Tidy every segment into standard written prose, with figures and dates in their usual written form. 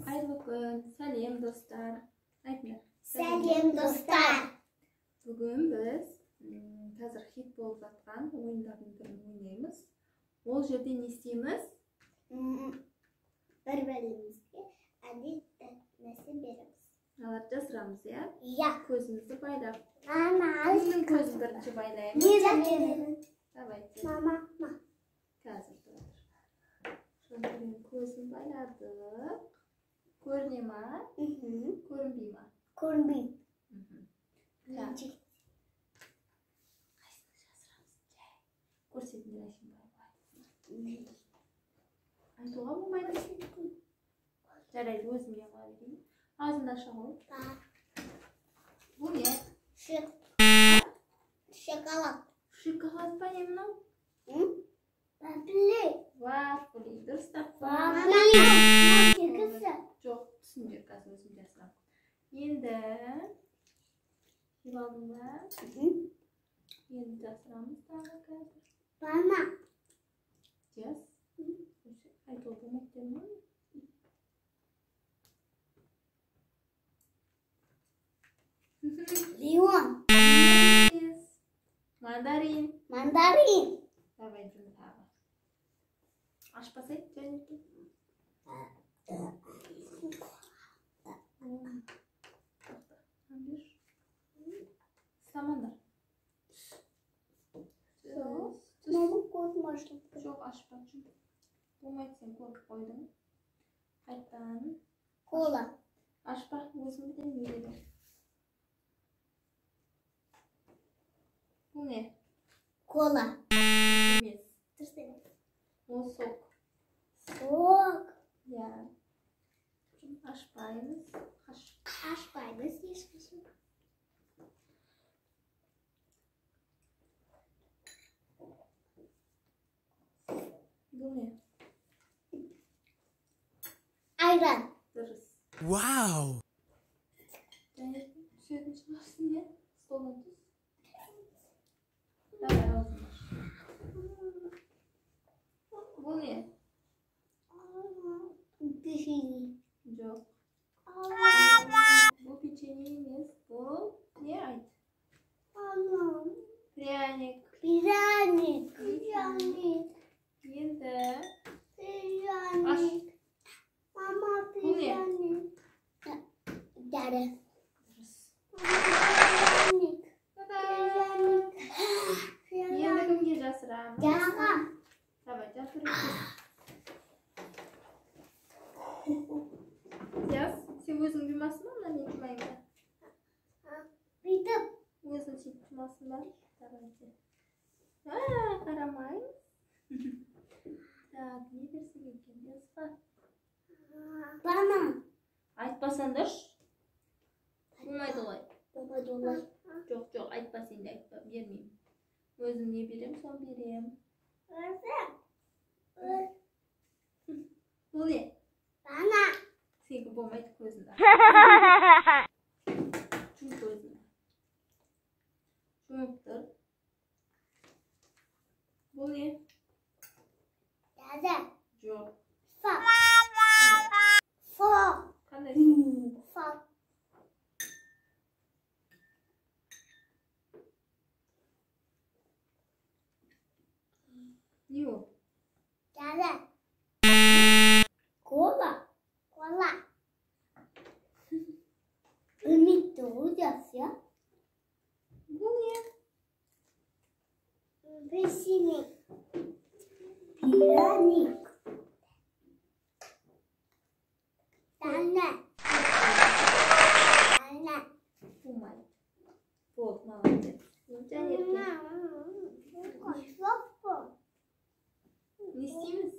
Hayırlı gün. Salam dostlar. Aytlar. Salam dostlar. Bugün biz hazır hit болып жатқан oyunların birini oynaymiz. Ol жерде не істейміз? Bir-birimizге әдет нәрсе береміз. Аларды жасырамыз, иә? Иә. Көзімізді байлап. Кімнің көзін бірінші байлаймыз? Давайте. Мама. Қазір тұрады. Шондайын көзін байладық. Көріне ма? Көрінбей ма? Көрінбейді. Қайсыны жасырамыз? Көрсетіңдер әшім байлай. Айтуға болмайды. Жарайды, өзім яға берейін. Ağzını aşağı koy. Bu ne? Şokolad. Şokolad понемножку. Вафли. Вафли. Дұрыс та. Жоқ, түсіндер қазір өзім жасырам. Енді жеп алдың ба? Енді жасырамыз тағы қазір. Бана. Жас. Айтуға болмайды ма? Лимон. Мандарин. Давай bunu tava. Açmasaydı dönüp. Samandar. Mama korkmaştım. Çok açmadım. Olmaydı sen korkup koydun. Haytan. Kola. Açma. Gözümü de Bu ne? Kola. Temiz. Tırsene. O soğuk. Soğuk. Ya. Açmayınız. Açmayınız. Yaşasın. Bu ne? Ayran. Dırız. Wow. Yani suyun içmezsin ya. Stolun tuz. Давай ağzına. Bu ne? Pişini. Yok. Bu peçenyemiz. Bu neye ait? Pryanik. Piranik. Şimdi aş. Mama Bu ne? piranik. Dere. Енді кімге жасырамыз? Яға. Давай, жасырып. Жас, сен өзің жумасың ба? Мына мен жумайын ба? Бүйтіп. Өзің сөйтіп жумасың ба? Давайте. Қарамайын. Так, не берсек екен? Жазға. Банан. Айтпасаңдаршы. Болмайды ғой. Болмайды олай. Жоқ, айтпа сен де айтпа, бермеймін. Өзім не берем, соны берем. Бұл не? Бана. Сенікі болмайды көзінде. Жұмып көзіне. Жұмып тұр. Бұл не? Дәді. Жоқ. Фа. Қандай? Фа. Не ол? Дәді. Кола. Үмітті ұлдас, я? Бұл не? Песенник. Пираник. Дәні. Болмайды. Болды, молодец. Және еркен. Қашлап бұл. Не істейміз?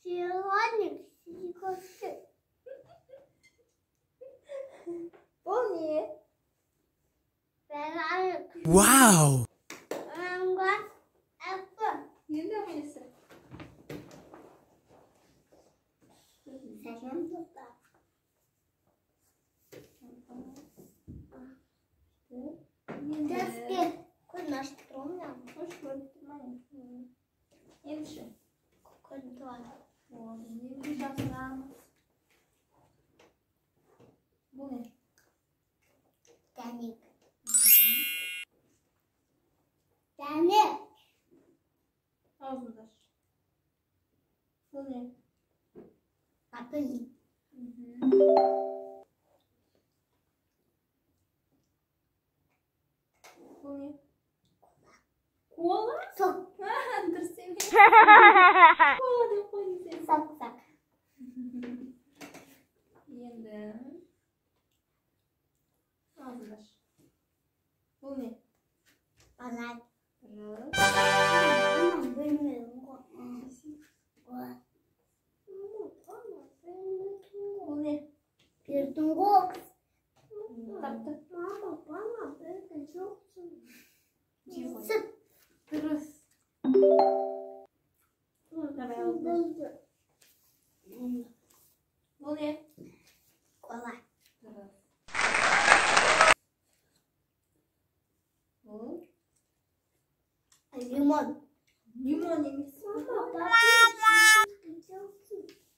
Пираник. Сикосы. Бұл не? Пираник. Wow. Аңға әпі. Енді қайсы? Сәлем тұтар. Дәске. Көзін ашып тұрмын. Hoş gördük. Endişe. Көзін туады. Oldu. Şimdi жасырамыз. Canik. Canik. Ağzını aç. Bu ne? Apel. Bu ne? Kola? Sok. Dur seni. Kola da koy seni. Sak sak. Енді ağzını aç. Bu ne? Bana. Rı. Ama bilmiyorum. Bu ne? Bir tungu. Tatlı. Mama bana böyle çok Civo. sık. Dırıs. Давай ağzını aç. Bu ne? Kola. Dırıs. Bu? Limon. Limon yemiş. Mama bana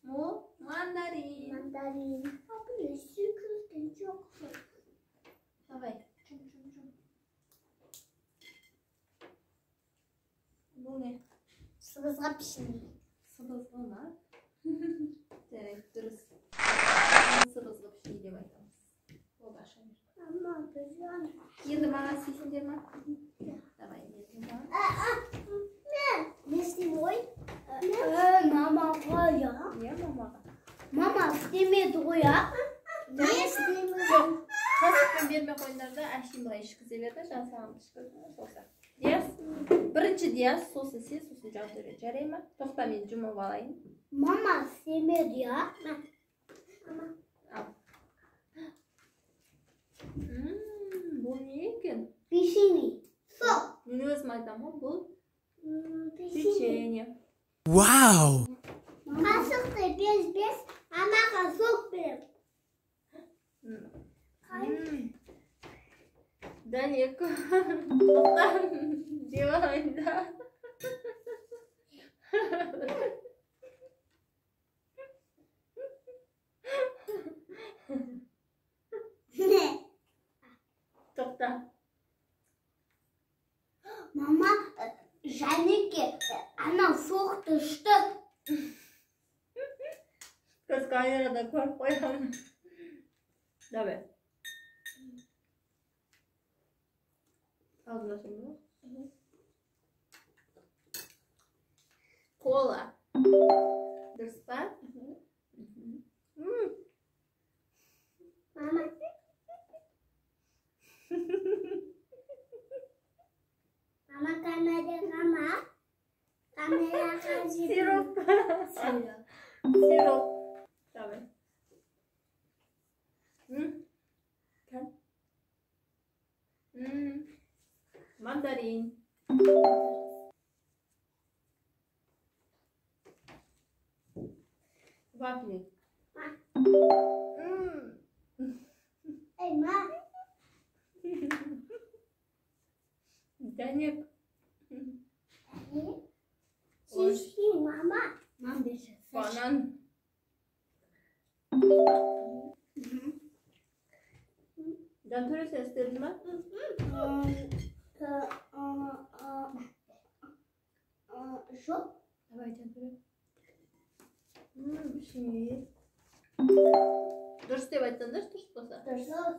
Bu? Mandarin. mandarin. Abi sıkıntı çok. Давай. Çum çum çum. Bu ne? Sıvızga pişmiş. Sıvızlama. Direkt dürüst. Sıvızlı bir şey demek. O da şey. Ama güzel. Енді маған сүйсіңдер ма? Давай, енді маған. Ne istiyor? Mama koya. Иә, мамаға. Mama istemedi koya. Ne istemedi? Қасықпен бермей қойыңдар да, әшейін былай ішкізе берді, жан саған ішкізді, сосын. Диас, бірінші Диас, сосын сен, сосын жан төре. Жарай ма? Тоқта, мен жұмып алайын. Mama istemedi ya. Ал. Бұл не екен? Pişini. Sok. Мен өзім айтамын ғой, бұл Pişini. печенье. Wow! Kaşıkta bez. Ama kaşık bir. Даник. Тоқта, жеп алайын да. Ne? Тоқта. Mama Janike ana soğuk düştü. Kız kamerada көріп қоямын. Давай. Ağzına şimdi. Кола. Дұрыс па? Mama. Mama kamera. Kamera kaçırdı. Сироп. Сироп. Сироп. Давай. Kan. Мандарин. Вафли. Ey ma. Даник. Şişki mama. Mama bir şey. Банан. Can töre ses dedin mi? Şu. Давай, can töre. Bir şey. Дұрыс деп айтсаң дұрыс болса. Dursun.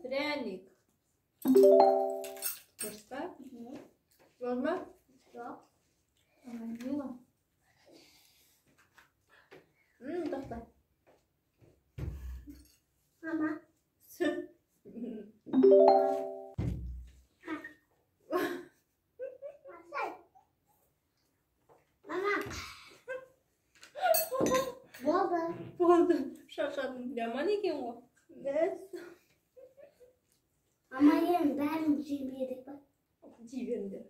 Пряник. Дұрыс па? Жоқ ма? Yok. Мило. Тоқта. Mama. Süt. Mama. Baba. Болды. Шаршадым. Жаман екен ғой. Ama yerim ben yedik bak. Жей беріңдер.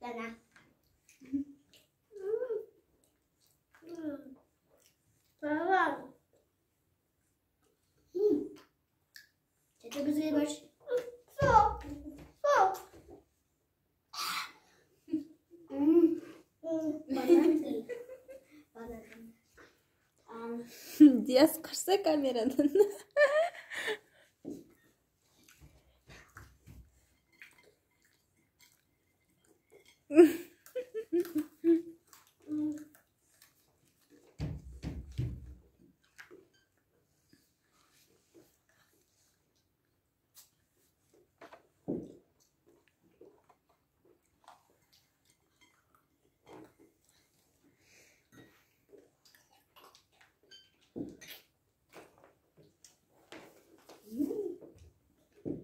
Dana. Tamam. Çok güzel baş. Sok. Sok. Bana değil. çıksa kameradan.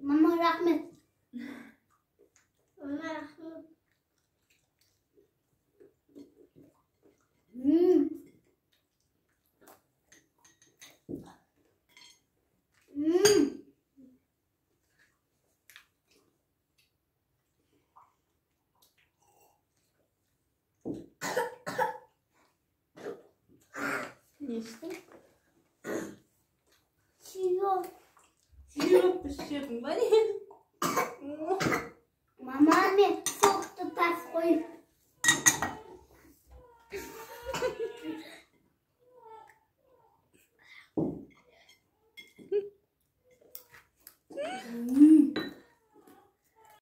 Mama rahmet. Mama rahmet. Hmm. Hmm. Ne içtin?